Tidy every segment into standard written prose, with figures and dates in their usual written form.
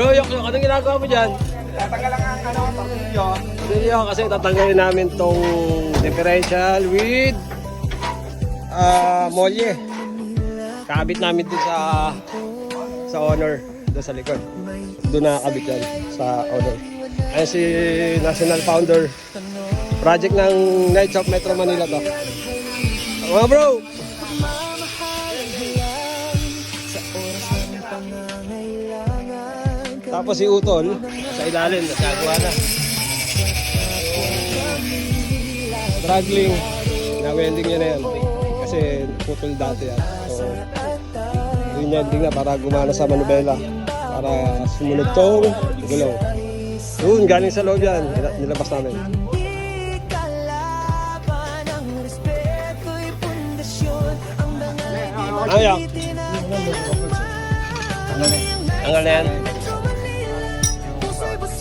Bro, anong ginagawa mo dyan? Tatanggal lang ang tornilyo. Tornilyo kasi tatanggalin namin tong differential with molye. Kabit namin dun sa Honor, doon sa likod. Doon nakakabit yan sa Honor. Ayun si National Founder. Project ng Knights of Metro Manila to. Mga bro! Tapos si Utol sa ilalim, nagagawa na. Struggling, na-welding niya na yan. Kasi putol dati yan. So, yun na para gumana sa manubela. Para sumunod tong gulaw. Yun, galing sa loob yan. Nilabas namin. Ayak. Ang yan.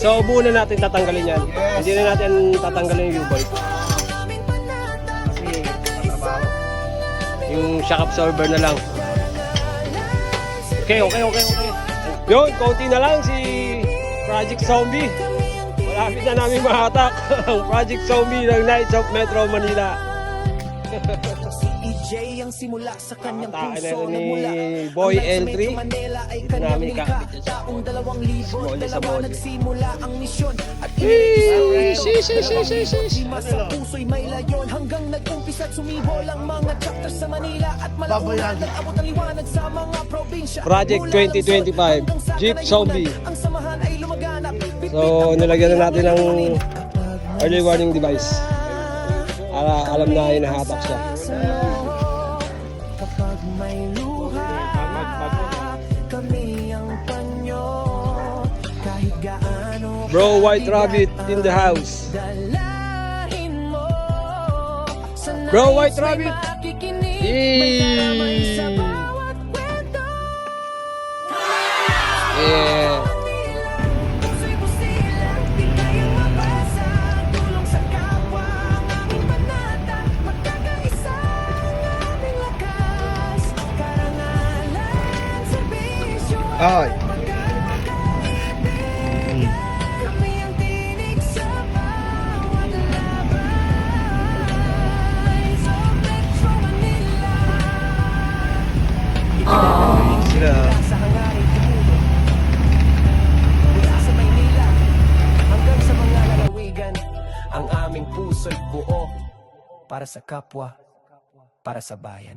So, buo na natin tatanggalin yan. Hindi na natin tatanggalin yung U-bolt. Yung shock absorber na lang. Okay. Yun, konti na lang si Project Zombie. Malapit na namin mahatak ang Project Zombie ng Knights of Metro Manila. EJ ang simula sa kanyang puso ni Boy L3. Dito namin kakabit siya. Small sa body. Nagsimula ang misyon at sa puso'y may layon hanggang nag-umpisa at sumibol ang mga chapters sa Manila at malaunang nag-abot ang liwanag sa mga probinsya. Project 2025 Jeep Zombie. So nilagyan na natin ng early warning device para alam na hinahatak siya. Bro, White Rabbit in the house. Bro, White Rabbit. Yeah. Ay. Sila. Sa hangarin tumulo mula sa Maynila hanggang sa mga lalawigan, ang aming puso'y buo para sa kapwa, para sa bayan.